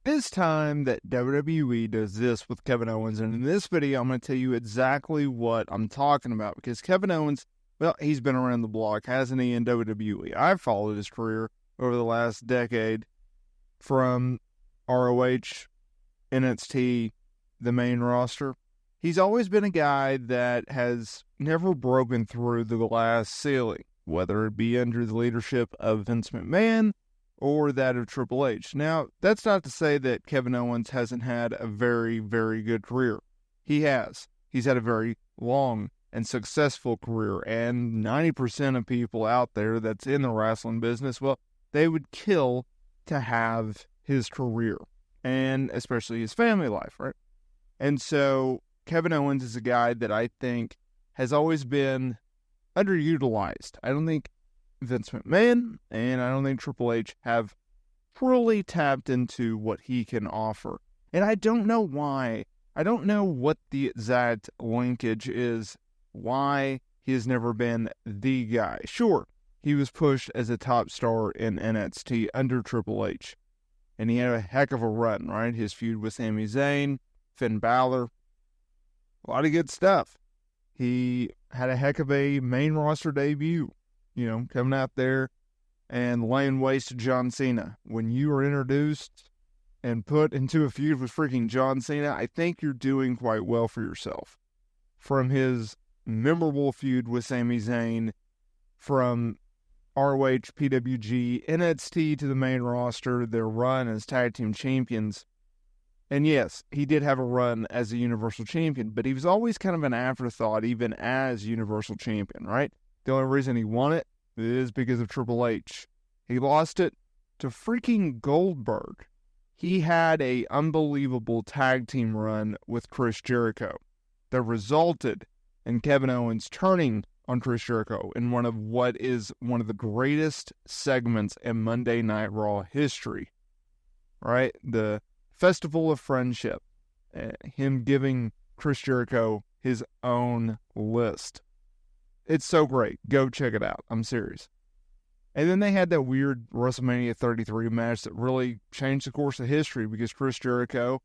This time that WWE does this with Kevin Owens, and in this video, I'm going to tell you exactly what I'm talking about, because Kevin Owens, well, he's been around the block, hasn't he, in WWE? I've followed his career over the last decade, from ROH, NXT, the main roster. He's always been a guy that has never broken through the glass ceiling, whether it be under the leadership of Vince McMahon or that of Triple H. Now, that's not to say that Kevin Owens hasn't had a very, very good career. He has. He's had a very long and successful career, and 90% of people out there that's in the wrestling business, well, they would kill to have his career, and especially his family life, right? And so, Kevin Owens is a guy that I think has always been underutilized. I don't think Vince McMahon and I don't think Triple H have truly tapped into what he can offer. And I don't know why. I don't know what the exact linkage is, why he has never been the guy. Sure, he was pushed as a top star in NXT under Triple H. And he had a heck of a run, right? His feud with Sami Zayn, Finn Balor, a lot of good stuff. He had a heck of a main roster debut, coming out there and laying waste to John Cena. When you are introduced and put into a feud with freaking John Cena, I think you're doing quite well for yourself. From his memorable feud with Sami Zayn, from ROH, PWG, NXT to the main roster, their run as tag team champions. And yes, he did have a run as a Universal Champion, but he was always kind of an afterthought even as Universal Champion, right? The only reason he won it is because of Triple H. He lost it to freaking Goldberg. He had an unbelievable tag team run with Chris Jericho that resulted in Kevin Owens turning on Chris Jericho in one of the greatest segments in Monday Night Raw history, right? The Festival of Friendship, him giving Chris Jericho his own list. It's so great. Go check it out. I'm serious. And then they had that weird WrestleMania 33 match that really changed the course of history, because Chris Jericho,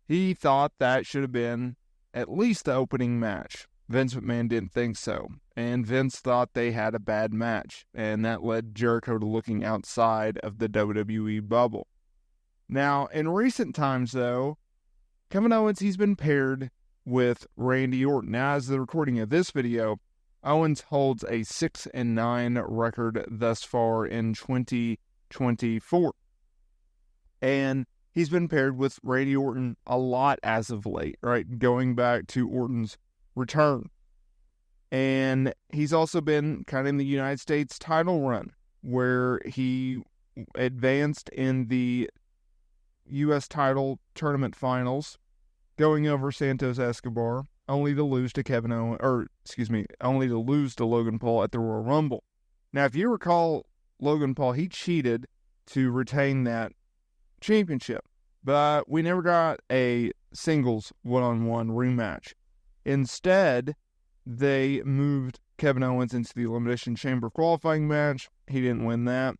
he thought that should have been at least the opening match. Vince McMahon didn't think so. And Vince thought they had a bad match. And that led Jericho to looking outside of the WWE bubble. Now, in recent times, though, Kevin Owens, he's been paired with Randy Orton. Now, as the recording of this video, Owens holds a 6-9 record thus far in 2024. And he's been paired with Randy Orton a lot as of late, right? Going back to Orton's return. And he's also been kind of in the United States title run, where he advanced in the U.S. title tournament finals, going over Santos Escobar, only to lose to only to lose to Logan Paul at the Royal Rumble. Now, if you recall, Logan Paul, he cheated to retain that championship, but we never got a singles one-on-one rematch. Instead, they moved Kevin Owens into the Elimination Chamber qualifying match. He didn't win that.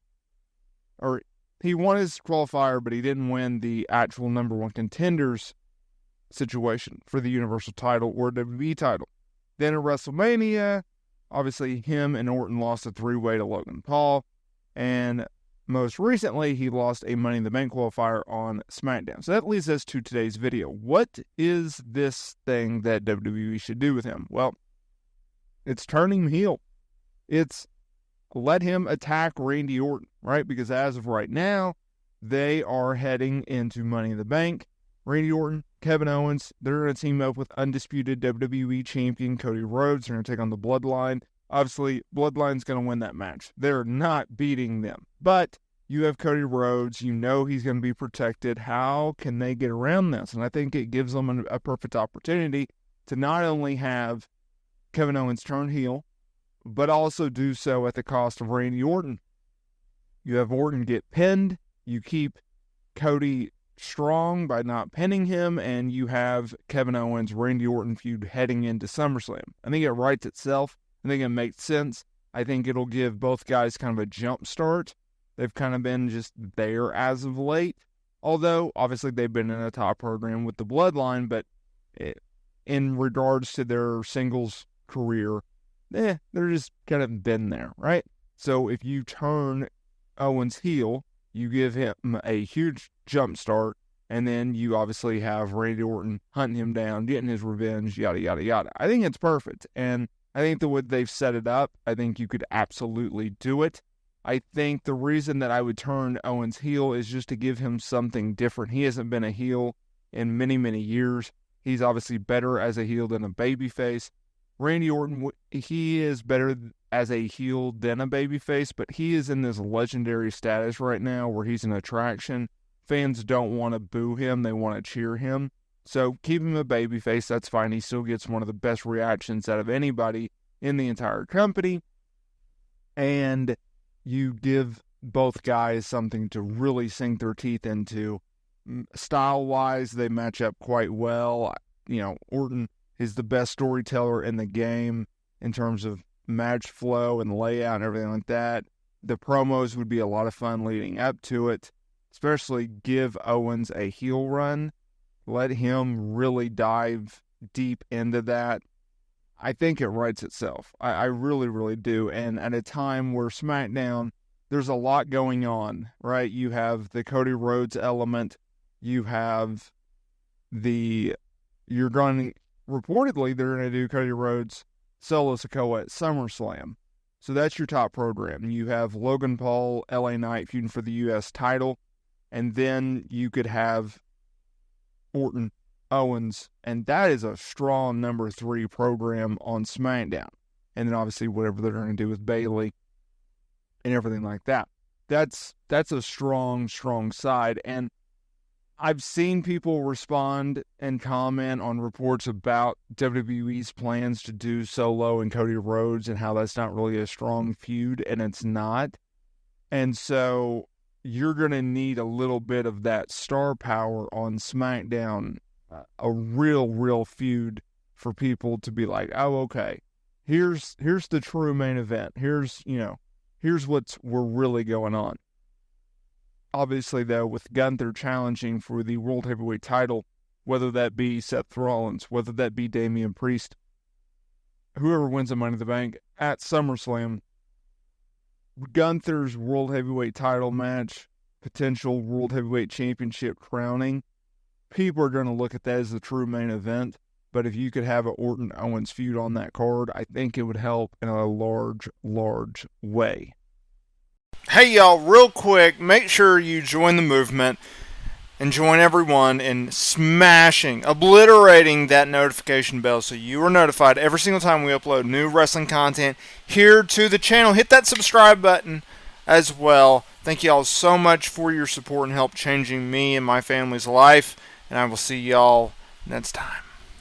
Or he won his qualifier, but he didn't win the actual number one contenders situation for the Universal title or WWE title. Then at WrestleMania, obviously him and Orton lost a three-way to Logan Paul. And most recently, he lost a Money in the Bank qualifier on SmackDown. So that leads us to today's video. What is this thing that WWE should do with him? Well, it's turn him heel. It's let him attack Randy Orton, right? Because as of right now, they are heading into Money in the Bank. Randy Orton, Kevin Owens, they're going to team up with undisputed WWE champion Cody Rhodes. They're going to take on the Bloodline. Obviously, Bloodline's going to win that match. They're not beating them. But you have Cody Rhodes. You know he's going to be protected. How can they get around this? And I think it gives them a perfect opportunity to not only have Kevin Owens turn heel, but also do so at the cost of Randy Orton. You have Orton get pinned. You keep Cody strong by not pinning him, and you have Kevin Owens, Randy Orton feud heading into SummerSlam. I think it writes itself. I think it makes sense. I think it'll give both guys kind of a jump start. They've kind of been just there as of late. Although, obviously, they've been in a top program with the Bloodline, but in regards to their singles career, they're just kind of been there, right? So if you turn Owens heel, you give him a huge jump start, and then you obviously have Randy Orton hunting him down, getting his revenge, yada, yada, yada. I think it's perfect, and I think the way they've set it up, I think you could absolutely do it. I think the reason that I would turn Owens heel is just to give him something different. He hasn't been a heel in many, many years. He's obviously better as a heel than a babyface. Randy Orton, he is better as a heel than a babyface, but he is in this legendary status right now where he's an attraction. Fans don't want to boo him. They want to cheer him. So keep him a babyface. That's fine. He still gets one of the best reactions out of anybody in the entire company. And you give both guys something to really sink their teeth into. Style-wise, they match up quite well. You know, Orton is the best storyteller in the game in terms of match flow and layout and everything like that. The promos would be a lot of fun leading up to it, especially give Owens a heel run. Let him really dive deep into that. I think it writes itself. I really, really do. And at a time where SmackDown, there's a lot going on, right? You have the Cody Rhodes element. You have reportedly, they're going to do Cody Rhodes solo Sikoa at SummerSlam. So that's your top program. You have Logan Paul, LA Knight feuding for the U.S. title. And then you could have Orton, Owens, and that is a strong number 3 program on SmackDown. And then obviously whatever they're going to do with Bayley and everything like that. That's a strong, strong side. And I've seen people respond and comment on reports about WWE's plans to do Solo and Cody Rhodes and how that's not really a strong feud, and it's not. And so you're going to need a little bit of that star power on SmackDown, a real feud for people to be like, oh, okay, here's the true main event. Here's we're really going on. Obviously, though, with Gunther challenging for the World Heavyweight title, whether that be Seth Rollins, whether that be Damian Priest, whoever wins the Money in the Bank at SummerSlam, Gunther's World Heavyweight title match, potential World Heavyweight Championship crowning, people are going to look at that as the true main event. But if you could have an Orton-Owens feud on that card, I think it would help in a large way. Hey y'all, real quick, make sure you join the movement and join everyone in smashing, obliterating that notification bell so you are notified every single time we upload new wrestling content here to the channel. Hit that subscribe button as well. Thank y'all so much for your support and help changing me and my family's life, and I will see y'all next time.